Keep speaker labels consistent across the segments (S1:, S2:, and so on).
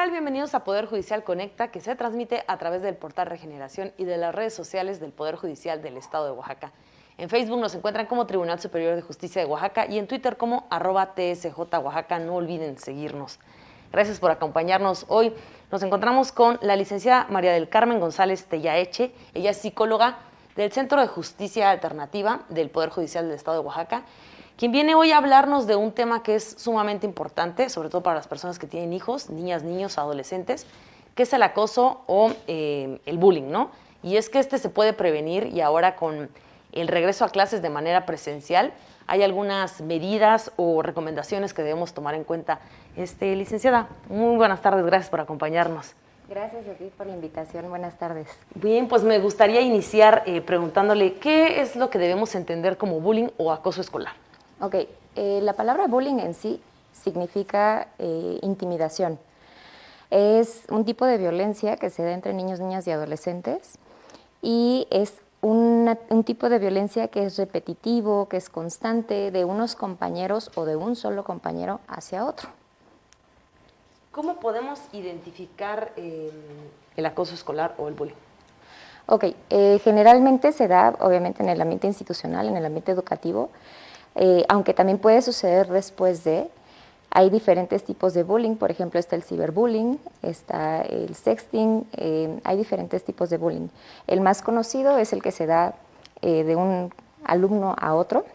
S1: tal? Bienvenidos a Poder Judicial Conecta, que se transmite a través del portal Regeneración y de las redes sociales del Poder Judicial del Estado de Oaxaca. En Facebook nos encuentran como Tribunal Superior de Justicia de Oaxaca y en Twitter como @TSJ Oaxaca. No olviden seguirnos. Gracias por acompañarnos. Hoy nos encontramos con la licenciada María del Carmen González Tellaeche. Ella es psicóloga del Centro de Justicia Alternativa del Poder Judicial del Estado de Oaxaca, quien viene hoy a hablarnos de un tema que es sumamente importante, sobre todo para las personas que tienen hijos, niñas, niños, adolescentes, que es el acoso o el bullying, ¿no? Y es que este se puede prevenir y ahora con el regreso a clases de manera presencial hay algunas medidas o recomendaciones que debemos tomar en cuenta. Licenciada, muy buenas tardes, gracias por acompañarnos.
S2: Gracias a ti por la invitación, buenas tardes.
S1: Bien, pues me gustaría iniciar preguntándole, ¿qué es lo que debemos entender como bullying o acoso escolar?
S2: Ok, la palabra bullying en sí significa intimidación. Es un tipo de violencia que se da entre niños, niñas y adolescentes y es un tipo de violencia que es repetitivo, que es constante de unos compañeros o de un solo compañero hacia otro.
S1: ¿Cómo podemos identificar el acoso escolar o el bullying?
S2: Ok, generalmente se da obviamente en el ambiente institucional, en el ambiente educativo, aunque también puede suceder después de. Hay diferentes tipos de bullying, por ejemplo está el ciberbullying, está el sexting, hay diferentes tipos de bullying. El más conocido es el que se da de un alumno a otro,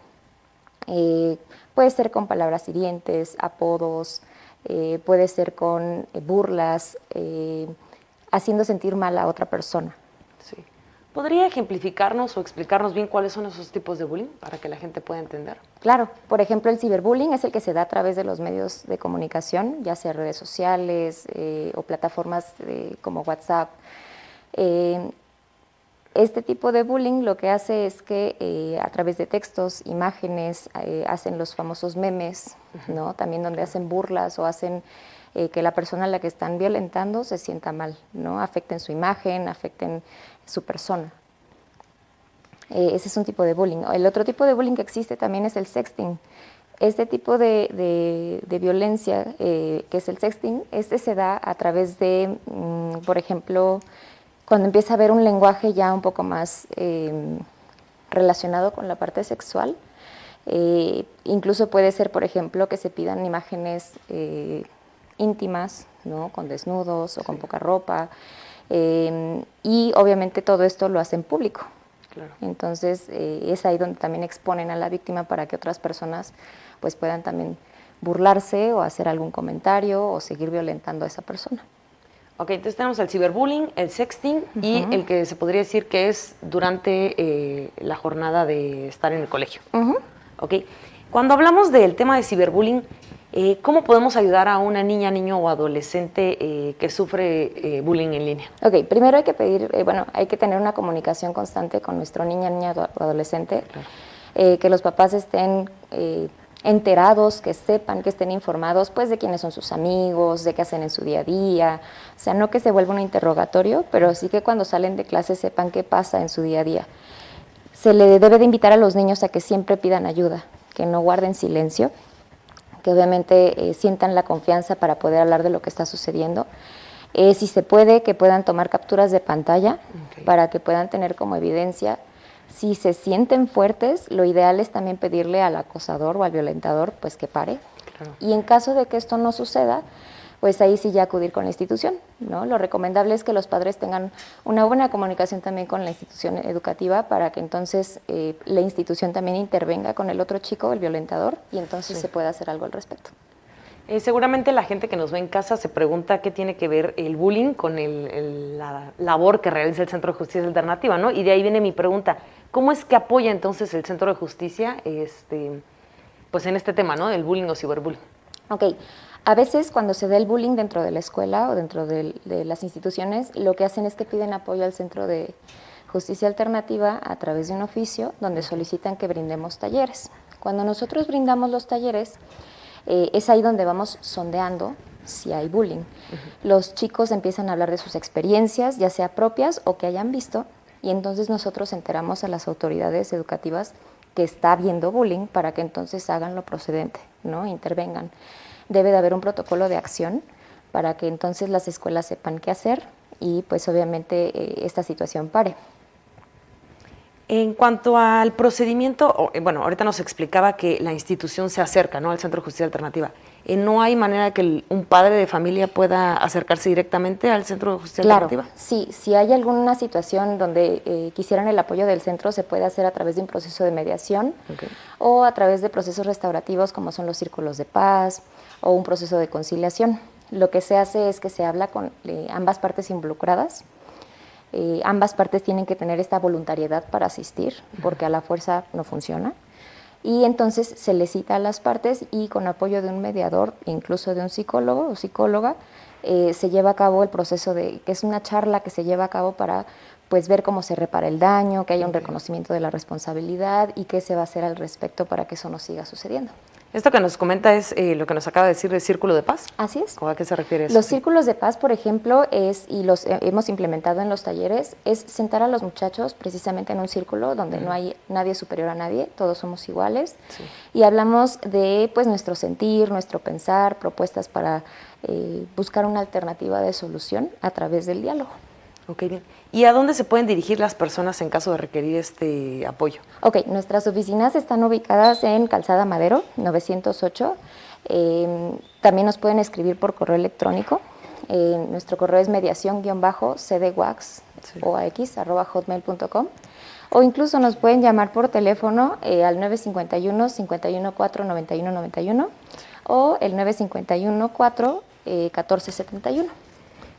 S2: puede ser con palabras hirientes, apodos, puede ser con burlas, haciendo sentir mal a otra persona.
S1: Sí. ¿Podría ejemplificarnos o explicarnos bien cuáles son esos tipos de bullying para que la gente pueda entender?
S2: Claro, por ejemplo el ciberbullying es el que se da a través de los medios de comunicación, ya sea redes sociales o plataformas como WhatsApp. Este tipo de bullying lo que hace es que a través de textos, imágenes, hacen los famosos memes, ¿no? También donde hacen burlas o hacen que la persona a la que están violentando se sienta mal, ¿no? Afecten su imagen, afecten su persona. Ese es un tipo de bullying. El otro tipo de bullying que existe también es el sexting. Este tipo de violencia, que es el sexting, se da a través de, por ejemplo, cuando empieza a haber un lenguaje ya un poco más relacionado con la parte sexual. Incluso puede ser, por ejemplo, que se pidan imágenes íntimas, ¿no? Con desnudos o con poca ropa. Y obviamente todo esto lo hacen público. Claro. Entonces es ahí donde también exponen a la víctima para que otras personas pues puedan también burlarse o hacer algún comentario o seguir violentando a esa persona.
S1: Ok, entonces tenemos el ciberbullying, el sexting y el que se podría decir que es durante la jornada de estar en el colegio. Ok, cuando hablamos del tema de ciberbullying, ¿cómo podemos ayudar a una niña, niño o adolescente que sufre bullying en línea?
S2: Ok, primero hay que pedir, hay que tener una comunicación constante con nuestro niña, niña o adolescente, claro. Que los papás estén enterados, que sepan, que estén informados pues de quiénes son sus amigos, de qué hacen en su día a día, o sea, no que se vuelva un interrogatorio, pero sí que cuando salen de clase sepan qué pasa en su día a día. Se le debe de invitar a los niños a que siempre pidan ayuda, que no guarden silencio, que obviamente sientan la confianza para poder hablar de lo que está sucediendo. Si se puede, que puedan tomar capturas de pantalla para que puedan tener como evidencia. Si se sienten fuertes, lo ideal es también pedirle al acosador o al violentador pues que pare. Claro. Y en caso de que esto no suceda, pues ahí sí ya acudir con la institución, ¿no? Lo recomendable es que los padres tengan una buena comunicación también con la institución educativa para que entonces la institución también intervenga con el otro chico, el violentador, y entonces se pueda hacer algo al respecto.
S1: Seguramente la gente que nos ve en casa se pregunta qué tiene que ver el bullying con la labor que realiza el Centro de Justicia Alternativa, ¿no? Y de ahí viene mi pregunta, ¿cómo es que apoya entonces el Centro de Justicia pues en este tema, ¿no? Del bullying o ciberbullying? Ok.
S2: A veces cuando se da el bullying dentro de la escuela o dentro de las instituciones, lo que hacen es que piden apoyo al Centro de Justicia Alternativa a través de un oficio donde solicitan que brindemos talleres. Cuando nosotros brindamos los talleres, es ahí donde vamos sondeando si hay bullying. Los chicos empiezan a hablar de sus experiencias, ya sea propias o que hayan visto, y entonces nosotros enteramos a las autoridades educativas que está habiendo bullying para que entonces hagan lo procedente, ¿no? Intervengan. Debe de haber un protocolo de acción para que entonces las escuelas sepan qué hacer y pues obviamente esta situación pare.
S1: En cuanto al procedimiento, bueno, ahorita nos explicaba que la institución se acerca, ¿no?, al Centro de Justicia Alternativa. ¿No hay manera que un padre de familia pueda acercarse directamente al Centro de Justicia Alternativa?
S2: Sí, si hay alguna situación donde quisieran el apoyo del centro, se puede hacer a través de un proceso de mediación o a través de procesos restaurativos como son los círculos de paz o un proceso de conciliación. Lo que se hace es que se habla con ambas partes involucradas. Ambas partes tienen que tener esta voluntariedad para asistir, porque a la fuerza no funciona. Y entonces se le cita a las partes y con apoyo de un mediador, incluso de un psicólogo o psicóloga, se lleva a cabo el proceso que es una charla que se lleva a cabo para pues ver cómo se repara el daño, que haya un reconocimiento de la responsabilidad y qué se va a hacer al respecto para que eso no siga sucediendo.
S1: Esto que nos comenta es lo que nos acaba de decir de Círculo de Paz.
S2: Así es.
S1: ¿O a qué se refiere eso?
S2: Los círculos de paz, por ejemplo, y los hemos implementado en los talleres, es sentar a los muchachos precisamente en un círculo donde no hay nadie superior a nadie, todos somos iguales, y hablamos de pues nuestro sentir, nuestro pensar, propuestas para buscar una alternativa de solución a través del diálogo.
S1: Ok, bien. ¿Y a dónde se pueden dirigir las personas en caso de requerir este apoyo?
S2: Ok, nuestras oficinas están ubicadas en Calzada Madero, 908. También nos pueden escribir por correo electrónico. Nuestro correo es mediación-cdwax@hotmail.com. O incluso nos pueden llamar por teléfono al 951-514-9191 o el 951-4-1471.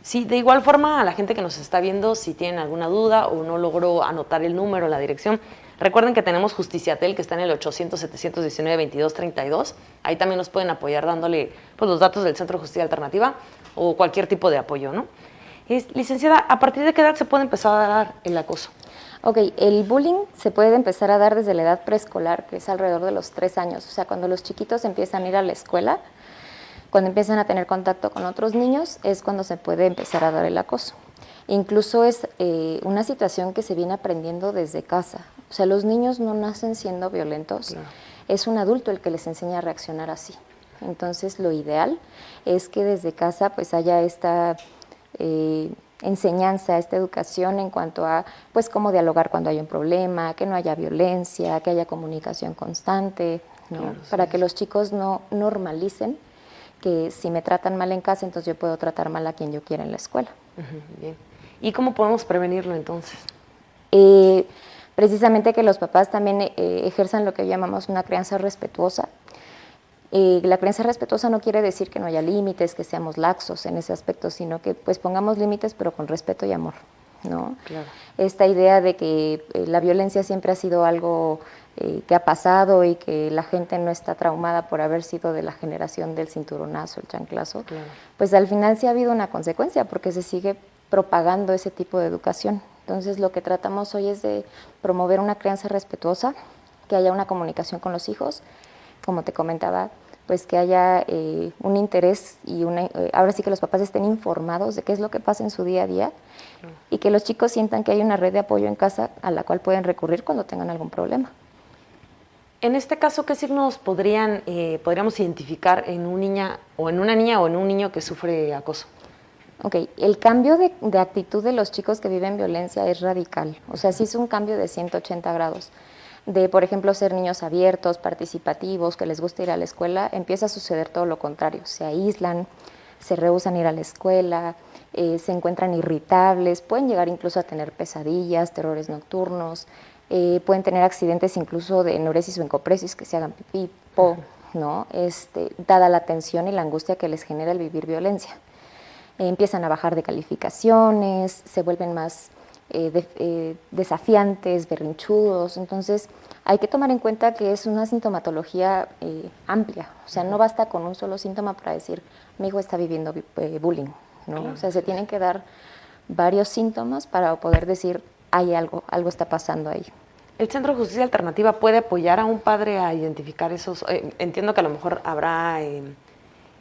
S1: Sí, de igual forma, a la gente que nos está viendo, si tienen alguna duda o no logró anotar el número, la dirección, recuerden que tenemos Justiciatel, que está en el 800-719-2232. Ahí también nos pueden apoyar dándole pues, los datos del Centro de Justicia Alternativa o cualquier tipo de apoyo, ¿no? Licenciada, ¿a partir de qué edad se puede empezar a dar el acoso?
S2: Ok, el bullying se puede empezar a dar desde la edad preescolar, que es alrededor de los 3 años. O sea, cuando los chiquitos empiezan a ir a la escuela, cuando empiezan a tener contacto con otros niños, es cuando se puede empezar a dar el acoso. Incluso es una situación que se viene aprendiendo desde casa. O sea, los niños no nacen siendo violentos, claro. Es un adulto el que les enseña a reaccionar así. Entonces, lo ideal es que desde casa pues haya esta enseñanza, esta educación en cuanto a pues cómo dialogar cuando hay un problema, que no haya violencia, que haya comunicación constante, ¿no? Claro, para que los chicos no normalicen que si me tratan mal en casa, entonces yo puedo tratar mal a quien yo quiera en la escuela.
S1: Bien. ¿Y cómo podemos prevenirlo entonces?
S2: Precisamente que los papás también ejerzan lo que llamamos una crianza respetuosa. La crianza respetuosa no quiere decir que no haya límites, que seamos laxos en ese aspecto, sino que pues pongamos límites pero con respeto y amor, ¿no? Claro. Esta idea de que la violencia siempre ha sido algo que ha pasado y que la gente no está traumada por haber sido de la generación del cinturonazo, el chanclazo, claro. Pues al final sí ha habido una consecuencia porque se sigue propagando ese tipo de educación. Entonces lo que tratamos hoy es de promover una crianza respetuosa, que haya una comunicación con los hijos, como te comentaba, pues que haya un interés y ahora sí que los papás estén informados de qué es lo que pasa en su día a día y que los chicos sientan que hay una red de apoyo en casa a la cual pueden recurrir cuando tengan algún problema.
S1: En este caso, ¿qué signos podríamos identificar en una niña o en un niño que sufre acoso?
S2: Ok, el cambio de actitud de los chicos que viven violencia es radical, o sea, sí es un cambio de 180 grados. De, por ejemplo, ser niños abiertos, participativos, que les gusta ir a la escuela, empieza a suceder todo lo contrario, se aíslan, se rehúsan ir a la escuela, se encuentran irritables, pueden llegar incluso a tener pesadillas, terrores nocturnos, pueden tener accidentes incluso de enuresis o encopresis, que se hagan pipí, ¿no? Dada la tensión y la angustia que les genera el vivir violencia. Empiezan a bajar de calificaciones, se vuelven más desafiantes, berrinchudos. Entonces hay que tomar en cuenta que es una sintomatología amplia, o sea, no basta con un solo síntoma para decir mi hijo está viviendo bullying, ¿no? Claro. O sea, se tienen que dar varios síntomas para poder decir hay algo está pasando ahí.
S1: ¿El Centro de Justicia Alternativa puede apoyar a un padre a identificar esos? Entiendo que a lo mejor habrá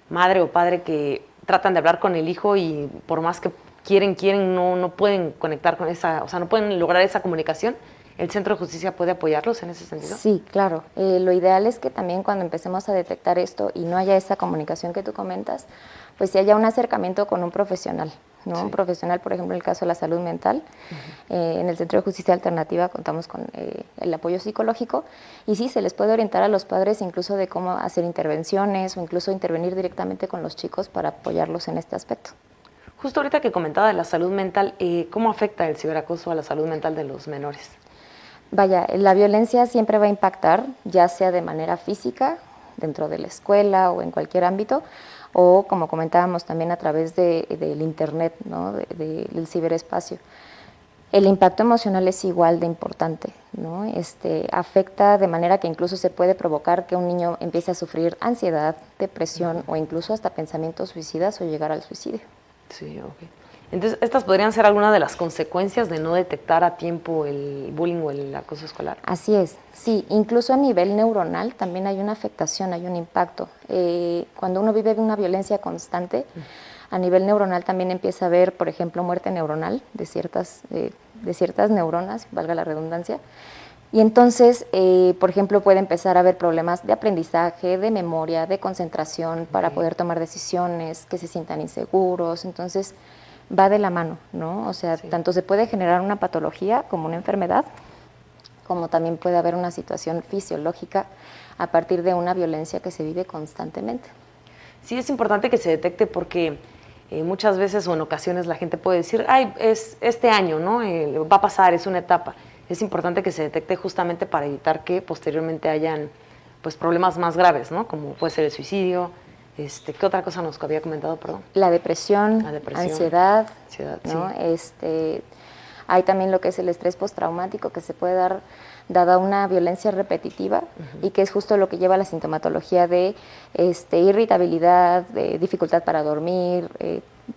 S1: madre o padre que tratan de hablar con el hijo y por más que quieren, no pueden conectar con esa, o sea, no pueden lograr esa comunicación. ¿El Centro de Justicia puede apoyarlos en ese sentido?
S2: Sí, claro. Lo ideal es que también cuando empecemos a detectar esto y no haya esa comunicación que tú comentas, pues si haya un acercamiento con un profesional, ¿no? Sí. Un profesional, por ejemplo, en el caso de la salud mental. En el Centro de Justicia Alternativa contamos con el apoyo psicológico y sí, se les puede orientar a los padres incluso de cómo hacer intervenciones o incluso intervenir directamente con los chicos para apoyarlos en este aspecto.
S1: Justo ahorita que comentaba de la salud mental, ¿cómo afecta el ciberacoso a la salud mental de los menores?
S2: Vaya, la violencia siempre va a impactar, ya sea de manera física, dentro de la escuela o en cualquier ámbito, o como comentábamos también a través del internet, ¿no? Del ciberespacio. El impacto emocional es igual de importante, ¿no? Afecta de manera que incluso se puede provocar que un niño empiece a sufrir ansiedad, depresión o incluso hasta pensamientos suicidas o llegar al suicidio.
S1: Sí, ok. Entonces, ¿estas podrían ser algunas de las consecuencias de no detectar a tiempo el bullying o el acoso escolar?
S2: Así es, sí. Incluso a nivel neuronal también hay una afectación, hay un impacto. Cuando uno vive una violencia constante, a nivel neuronal también empieza a haber, por ejemplo, muerte neuronal de ciertas neuronas, valga la redundancia. Y entonces, por ejemplo, puede empezar a haber problemas de aprendizaje, de memoria, de concentración para poder tomar decisiones, que se sientan inseguros. Entonces, va de la mano, ¿no? O sea, tanto se puede generar una patología como una enfermedad, como también puede haber una situación fisiológica a partir de una violencia que se vive constantemente.
S1: Sí, es importante que se detecte porque muchas veces o en ocasiones la gente puede decir, ay, es este año, ¿no? Va a pasar, es una etapa. Es importante que se detecte justamente para evitar que posteriormente hayan pues, problemas más graves, ¿no? Como puede ser el suicidio. ¿Qué otra cosa nos había comentado, perdón?
S2: La depresión, ansiedad, ¿no?
S1: Sí.
S2: Hay también lo que es el estrés postraumático que se puede dar dada una violencia repetitiva y que es justo lo que lleva a la sintomatología de irritabilidad, de dificultad para dormir,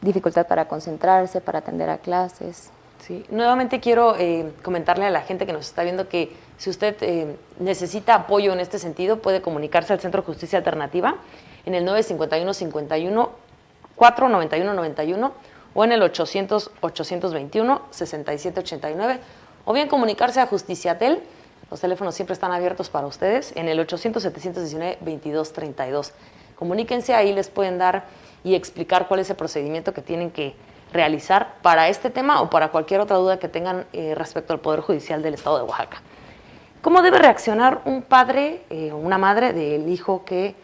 S2: dificultad para concentrarse, para atender a clases.
S1: Sí, nuevamente quiero comentarle a la gente que nos está viendo que si usted necesita apoyo en este sentido, puede comunicarse al Centro de Justicia Alternativa en el 951-51-491-91 o en el 800-821-6789 o bien comunicarse a Justiciatel. Los teléfonos siempre están abiertos para ustedes en el 800-719-2232. Comuníquense, ahí les pueden dar y explicar cuál es el procedimiento que tienen que realizar para este tema o para cualquier otra duda que tengan respecto al Poder Judicial del Estado de Oaxaca. ¿Cómo debe reaccionar un padre o una madre del hijo que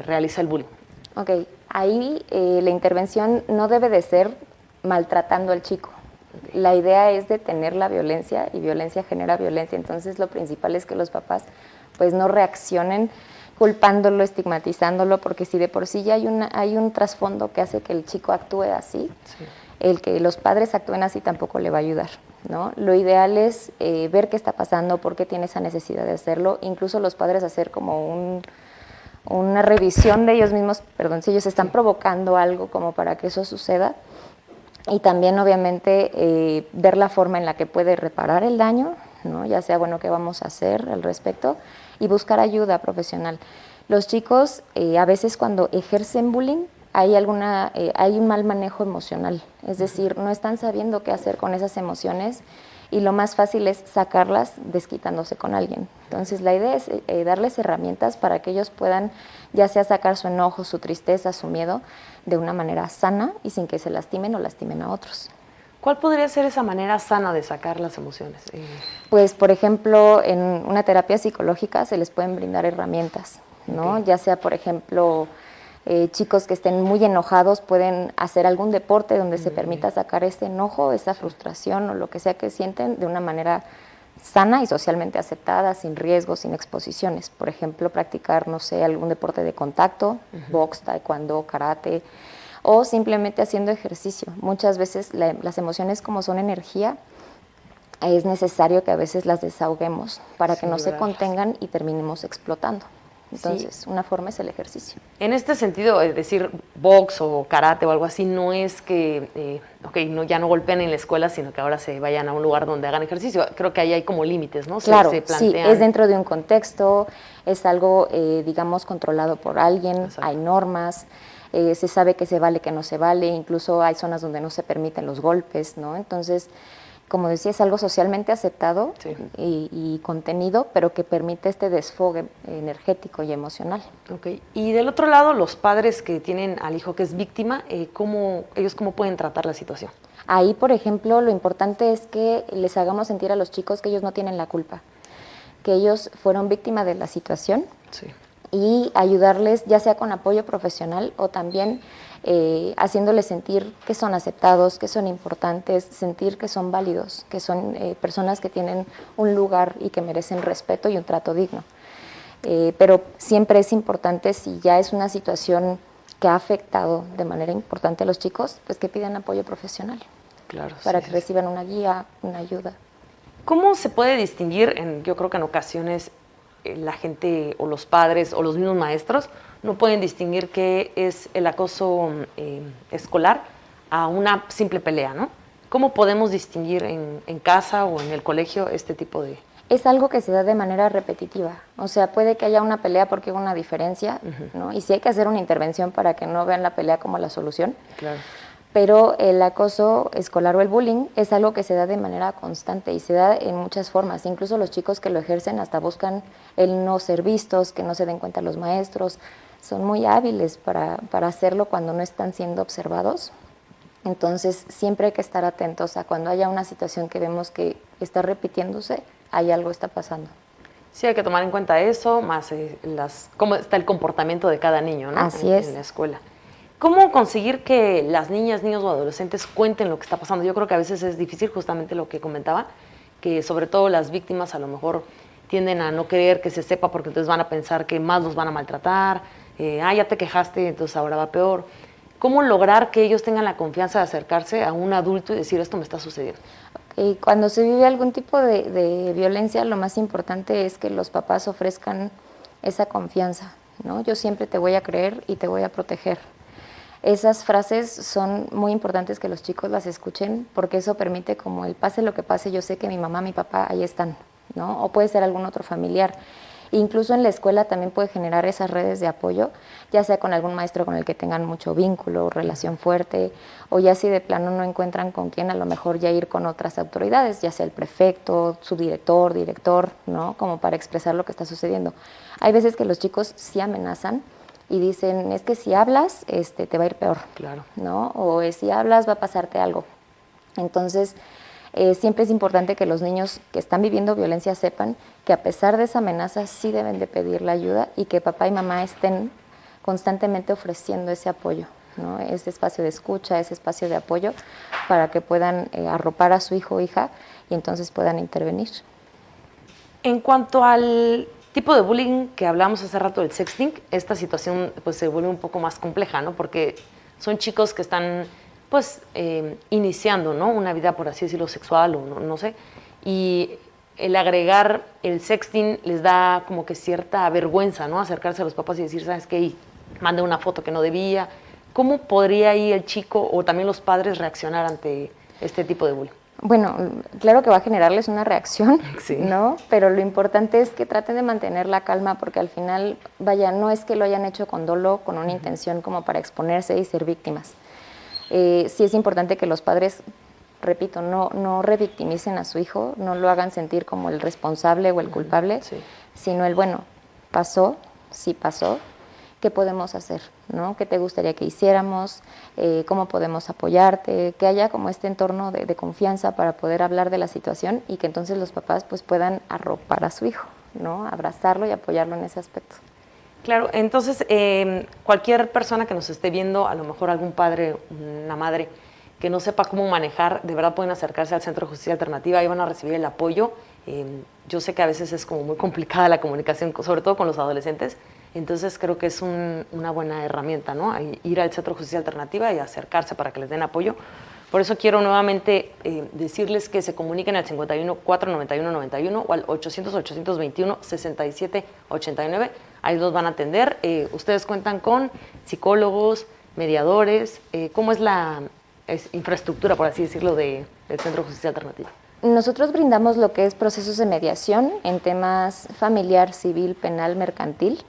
S1: realiza el bullying?
S2: Ok, ahí la intervención no debe de ser maltratando al chico. Okay. La idea es detener la violencia y violencia genera violencia, entonces lo principal es que los papás pues no reaccionen culpándolo, estigmatizándolo, porque si de por sí ya hay un trasfondo que hace que el chico actúe así, sí, el que los padres actúen así tampoco le va a ayudar, ¿no? Lo ideal es ver qué está pasando, por qué tiene esa necesidad de hacerlo, incluso los padres hacer como una revisión de ellos mismos, perdón, si ellos están provocando algo como para que eso suceda, y también obviamente ver la forma en la que puede reparar el daño, ¿no? Ya sea, bueno, qué vamos a hacer al respecto, y buscar ayuda profesional. Los chicos a veces cuando ejercen bullying hay un mal manejo emocional, es decir, no están sabiendo qué hacer con esas emociones y lo más fácil es sacarlas desquitándose con alguien. Entonces la idea es darles herramientas para que ellos puedan ya sea sacar su enojo, su tristeza, su miedo de una manera sana y sin que se lastimen o lastimen a otros.
S1: ¿Cuál podría ser esa manera sana de sacar las emociones?
S2: Pues, por ejemplo, en una terapia psicológica se les pueden brindar herramientas, ¿no? Okay. Ya sea, por ejemplo, chicos que estén muy enojados pueden hacer algún deporte donde se permita sacar ese enojo, esa frustración o lo que sea que sienten de una manera sana y socialmente aceptada, sin riesgos, sin exposiciones. Por ejemplo, practicar, no sé, algún deporte de contacto, box, taekwondo, karate, o simplemente haciendo ejercicio. Muchas veces las emociones, como son energía, es necesario que a veces las desahoguemos para que no se contengan y terminemos explotando. Entonces, una forma es el ejercicio.
S1: En este sentido, es decir, box o karate o algo así, no es que ya no golpeen en la escuela, sino que ahora se vayan a un lugar donde hagan ejercicio. Creo que ahí hay como límites, ¿no?
S2: Claro, sí, es dentro de un contexto, es algo, digamos, controlado por alguien, exacto, hay normas. Se sabe que se vale, que no se vale, incluso hay zonas donde no se permiten los golpes, ¿no? Entonces, como decía, es algo socialmente aceptado
S1: Sí.
S2: y contenido, pero que permite este desfogue energético y emocional.
S1: Okay. Y del otro lado, los padres que tienen al hijo que es víctima, ¿cómo pueden tratar la situación?
S2: Ahí, por ejemplo, lo importante es que les hagamos sentir a los chicos que ellos no tienen la culpa, que ellos fueron víctimas de la situación.
S1: Sí.
S2: Y ayudarles ya sea con apoyo profesional o también haciéndoles sentir que son aceptados, que son importantes, sentir que son válidos, que son personas que tienen un lugar y que merecen respeto y un trato digno. Pero siempre es importante, si ya es una situación que ha afectado de manera importante a los chicos, pues que pidan apoyo profesional.
S1: Claro.
S2: Para que reciban una guía, una ayuda.
S1: ¿Cómo se puede distinguir? Yo creo que en ocasiones la gente o los padres o los mismos maestros no pueden distinguir qué es el acoso escolar a una simple pelea, ¿no? ¿Cómo podemos distinguir en casa o en el colegio este tipo de...?
S2: Es algo que se da de manera repetitiva, o sea, puede que haya una pelea porque hubo una diferencia, ¿no? Y sí hay que hacer una intervención para que no vean la pelea como la solución.
S1: Claro.
S2: Pero el acoso escolar o el bullying es algo que se da de manera constante y se da en muchas formas. Incluso los chicos que lo ejercen hasta buscan el no ser vistos, que no se den cuenta los maestros. Son muy hábiles para hacerlo cuando no están siendo observados. Entonces siempre hay que estar atentos a cuando haya una situación que vemos que está repitiéndose, hay algo está pasando.
S1: Sí, hay que tomar en cuenta eso, más cómo está el comportamiento de cada niño, ¿no?
S2: Así es.
S1: En la escuela. ¿Cómo conseguir que las niñas, niños o adolescentes cuenten lo que está pasando? Yo creo que a veces es difícil, justamente lo que comentaba, que sobre todo las víctimas a lo mejor tienden a no querer que se sepa porque entonces van a pensar que más los van a maltratar, ya te quejaste, entonces ahora va peor. ¿Cómo lograr que ellos tengan la confianza de acercarse a un adulto y decir esto me está sucediendo?
S2: Cuando se vive algún tipo de violencia, lo más importante es que los papás ofrezcan esa confianza, ¿no? Yo siempre te voy a creer y te voy a proteger. Esas frases son muy importantes que los chicos las escuchen porque eso permite como el pase lo que pase, yo sé que mi mamá, mi papá ahí están, ¿no? O puede ser algún otro familiar. Incluso en la escuela también puede generar esas redes de apoyo, ya sea con algún maestro con el que tengan mucho vínculo, relación fuerte, o ya si de plano no encuentran con quién, a lo mejor ya ir con otras autoridades, ya sea el prefecto, subdirector, director, ¿no? Como para expresar lo que está sucediendo. Hay veces que los chicos sí amenazan y dicen, es que si hablas, te va a ir peor,
S1: Claro.
S2: ¿no? O si hablas va a pasarte algo. Entonces, siempre es importante que los niños que están viviendo violencia sepan que a pesar de esa amenaza sí deben de pedir la ayuda y que papá y mamá estén constantemente ofreciendo ese apoyo, ¿no? Ese espacio de escucha, ese espacio de apoyo para que puedan arropar a su hijo o hija y entonces puedan intervenir.
S1: En cuanto al tipo de bullying que hablábamos hace rato del sexting, esta situación pues se vuelve un poco más compleja, ¿no? Porque son chicos que están pues iniciando, ¿no? Una vida, por así decirlo, sexual o no sé, y el agregar el sexting les da como que cierta vergüenza, ¿no? Acercarse a los papás y decir, ¿sabes qué? Mandé una foto que no debía. ¿Cómo podría ahí el chico o también los padres reaccionar ante este tipo de bullying?
S2: Bueno, claro que va a generarles una reacción,
S1: Sí.
S2: ¿no? Pero lo importante es que traten de mantener la calma porque al final, vaya, no es que lo hayan hecho con dolo, con una intención como para exponerse y ser víctimas. Sí es importante que los padres, repito, no revictimicen a su hijo, no lo hagan sentir como el responsable o el culpable,
S1: Sí.
S2: sino el, bueno, pasó, sí pasó, ¿qué podemos hacer? ¿No? ¿Qué te gustaría que hiciéramos? ¿Cómo podemos apoyarte? Que haya como este entorno de confianza para poder hablar de la situación y que entonces los papás pues puedan arropar a su hijo, ¿no? Abrazarlo y apoyarlo en ese aspecto.
S1: Claro, entonces cualquier persona que nos esté viendo, a lo mejor algún padre, una madre que no sepa cómo manejar, de verdad pueden acercarse al Centro de Justicia Alternativa, ahí van a recibir el apoyo. Yo sé que a veces es como muy complicada la comunicación, sobre todo con los adolescentes, entonces creo que es una buena herramienta, ¿no? Ir al Centro de Justicia Alternativa y acercarse para que les den apoyo. Por eso quiero nuevamente decirles que se comuniquen al 51 491 91 o al 800 821 67 89. Ahí los van a atender. Ustedes cuentan con psicólogos, mediadores. ¿Cómo es la infraestructura, por así decirlo, del Centro de Justicia Alternativa?
S2: Nosotros brindamos lo que es procesos de mediación en temas familiar, civil, penal, mercantil.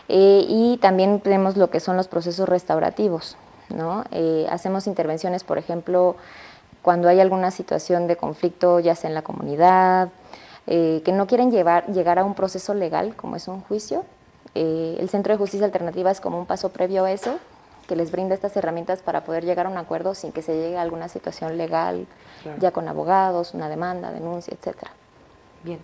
S2: Y también tenemos lo que son los procesos restaurativos, ¿no? Hacemos intervenciones, por ejemplo, cuando hay alguna situación de conflicto, ya sea en la comunidad, que no quieren llegar a un proceso legal como es un juicio. El Centro de Justicia Alternativa es como un paso previo a eso, que les brinda estas herramientas para poder llegar a un acuerdo sin que se llegue a alguna situación legal, claro, ya con abogados, una demanda, denuncia, etcétera.
S1: Bien.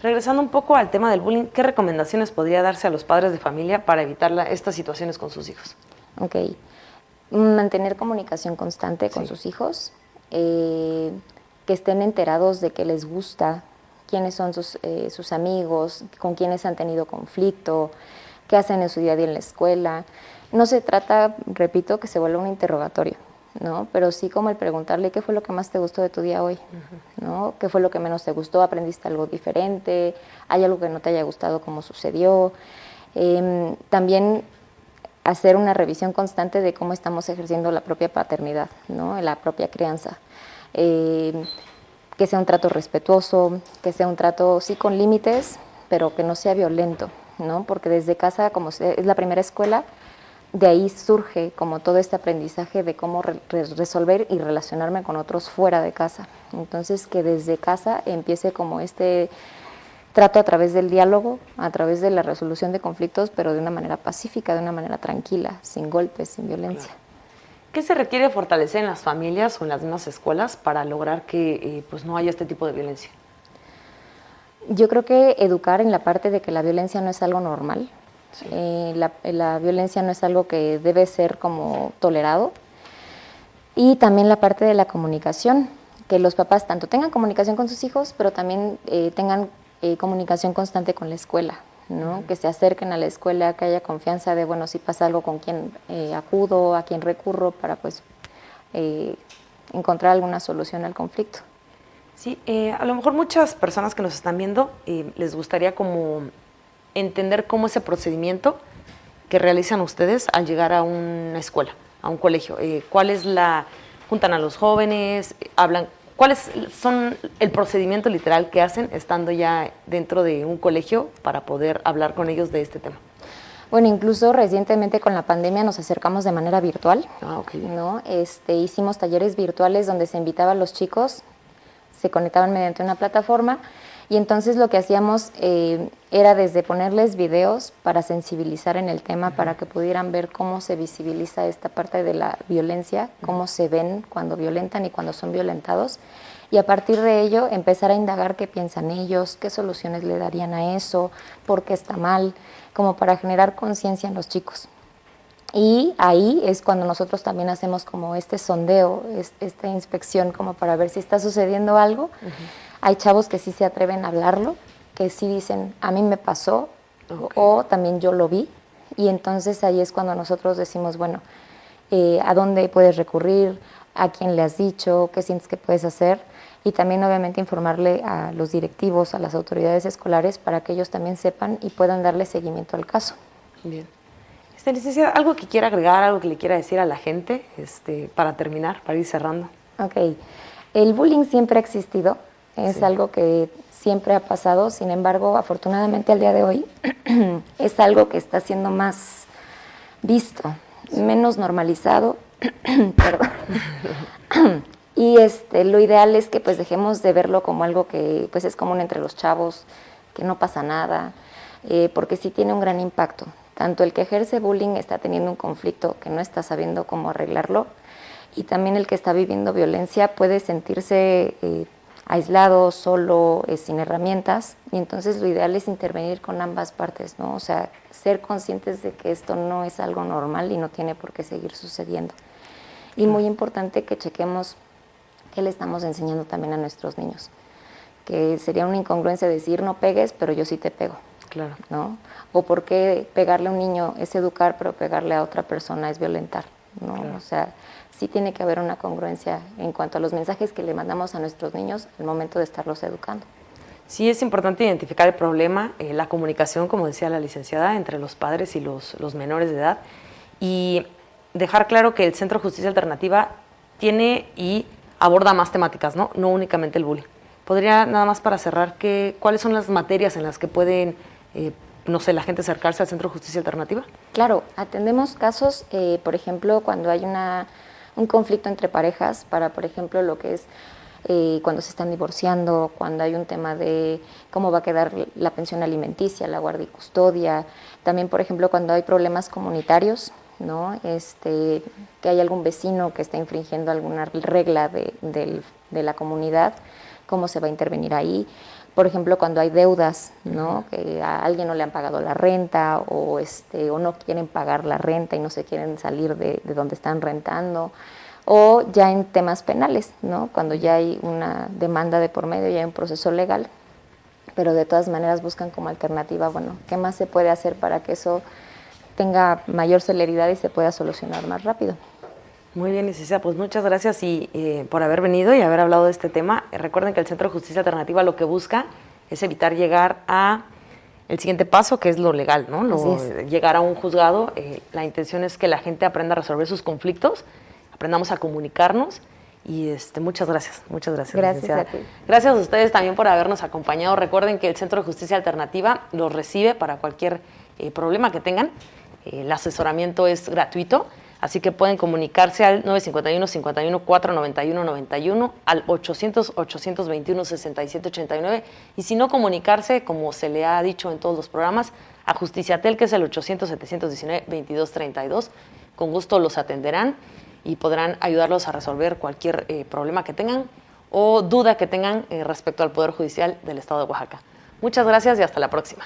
S1: Regresando un poco al tema del bullying, ¿qué recomendaciones podría darse a los padres de familia para evitar estas situaciones con sus hijos?
S2: Ok. Mantener comunicación constante con sus hijos, que estén enterados de qué les gusta, quiénes son sus amigos, con quiénes han tenido conflicto, qué hacen en su día a día en la escuela. No se trata, repito, que se vuelva un interrogatorio, ¿no? Pero sí como el preguntarle qué fue lo que más te gustó de tu día hoy, ¿no? ¿Qué fue lo que menos te gustó? ¿Aprendiste algo diferente? ¿Hay algo que no te haya gustado cómo sucedió? También hacer una revisión constante de cómo estamos ejerciendo la propia paternidad, ¿no? La propia crianza. Que sea un trato respetuoso, que sea un trato sí con límites, pero que no sea violento, ¿no? Porque desde casa, como es la primera escuela, de ahí surge como todo este aprendizaje de cómo resolver y relacionarme con otros fuera de casa. Entonces, que desde casa empiece como este trato a través del diálogo, a través de la resolución de conflictos, pero de una manera pacífica, de una manera tranquila, sin golpes, sin violencia.
S1: Claro. ¿Qué se requiere fortalecer en las familias o en las mismas escuelas para lograr que pues no haya este tipo de violencia?
S2: Yo creo que educar en la parte de que la violencia no es algo normal. Sí. La violencia no es algo que debe ser como tolerado. Y también la parte de la comunicación, que los papás tanto tengan comunicación con sus hijos, pero también tengan comunicación constante con la escuela, ¿no? Que se acerquen a la escuela, que haya confianza de, bueno, si pasa algo, con quién acudo, a quién recurro para pues encontrar alguna solución al conflicto.
S1: Sí, a lo mejor muchas personas que nos están viendo les gustaría como entender cómo ese procedimiento que realizan ustedes al llegar a una escuela, a un colegio. ¿Cuál es juntan a los jóvenes, hablan, cuáles son el procedimiento literal que hacen estando ya dentro de un colegio para poder hablar con ellos de este tema?
S2: Bueno, incluso recientemente con la pandemia nos acercamos de manera virtual,
S1: okay,
S2: ¿no? Hicimos talleres virtuales donde se invitaba a los chicos, se conectaban mediante una plataforma y entonces lo que hacíamos era desde ponerles videos para sensibilizar en el tema, para que pudieran ver cómo se visibiliza esta parte de la violencia, cómo se ven cuando violentan y cuando son violentados, y a partir de ello empezar a indagar qué piensan ellos, qué soluciones le darían a eso, por qué está mal, como para generar conciencia en los chicos. Y ahí es cuando nosotros también hacemos como este sondeo, esta inspección como para ver si está sucediendo algo. Hay chavos que sí se atreven a hablarlo, que sí dicen, a mí me pasó, o también yo lo vi. Y entonces ahí es cuando nosotros decimos, bueno, ¿a dónde puedes recurrir? ¿A quién le has dicho? ¿Qué sientes que puedes hacer? Y también obviamente informarle a los directivos, a las autoridades escolares, para que ellos también sepan y puedan darle seguimiento al caso.
S1: Bien. Licenciada, ¿algo que quiera agregar, algo que le quiera decir a la gente para terminar, para ir cerrando?
S2: Ok. El bullying siempre ha existido, es algo que siempre ha pasado, sin embargo, afortunadamente al día de hoy es algo que está siendo más visto, menos normalizado, perdón. Y lo ideal es que pues dejemos de verlo como algo que pues es común entre los chavos, que no pasa nada, porque sí tiene un gran impacto. Tanto el que ejerce bullying está teniendo un conflicto que no está sabiendo cómo arreglarlo, y también el que está viviendo violencia puede sentirse aislado, solo, sin herramientas, y entonces lo ideal es intervenir con ambas partes, ¿no? O sea, ser conscientes de que esto no es algo normal y no tiene por qué seguir sucediendo. Y muy importante que chequemos qué le estamos enseñando también a nuestros niños, que sería una incongruencia decir no pegues, pero yo sí te pego.
S1: Claro.
S2: ¿No? O por qué pegarle a un niño es educar, pero pegarle a otra persona es violentar, ¿no? Claro. O sea, sí tiene que haber una congruencia en cuanto a los mensajes que le mandamos a nuestros niños al momento de estarlos educando.
S1: Sí, es importante identificar el problema, la comunicación, como decía la licenciada, entre los padres y los menores de edad, y dejar claro que el Centro de Justicia Alternativa tiene y aborda más temáticas, ¿no? No únicamente el bullying. ¿Podría, nada más para cerrar, cuáles son las materias en las que pueden no sé, la gente acercarse al Centro de Justicia Alternativa?
S2: Claro, atendemos casos, por ejemplo, cuando hay un conflicto entre parejas para, por ejemplo, lo que es cuando se están divorciando, cuando hay un tema de cómo va a quedar la pensión alimenticia, la guardia y custodia, también, por ejemplo, cuando hay problemas comunitarios, ¿no? Que hay algún vecino que está infringiendo alguna regla de la comunidad, cómo se va a intervenir ahí. Por ejemplo, cuando hay deudas, ¿no? Que a alguien no le han pagado la renta o no quieren pagar la renta y no se quieren salir de donde están rentando. O ya en temas penales, ¿no? Cuando ya hay una demanda de por medio, ya hay un proceso legal, pero de todas maneras buscan como alternativa, bueno, ¿qué más se puede hacer para que eso tenga mayor celeridad y se pueda solucionar más rápido?
S1: Muy bien, licenciada, pues muchas gracias por haber venido y haber hablado de este tema. Recuerden que el Centro de Justicia Alternativa lo que busca es evitar llegar a el siguiente paso, que es lo legal, ¿no? Llegar a un juzgado. La intención es que la gente aprenda a resolver sus conflictos, aprendamos a comunicarnos y muchas gracias.
S2: Gracias a ti.
S1: Gracias a ustedes también por habernos acompañado. Recuerden que el Centro de Justicia Alternativa los recibe para cualquier problema que tengan. El asesoramiento es gratuito, así que pueden comunicarse al 951-51-491-91, al 800-821-6789 y si no, comunicarse, como se le ha dicho en todos los programas, a Justiciatel, que es el 800-719-2232. Con gusto los atenderán y podrán ayudarlos a resolver cualquier problema que tengan o duda que tengan respecto al Poder Judicial del Estado de Oaxaca. Muchas gracias y hasta la próxima.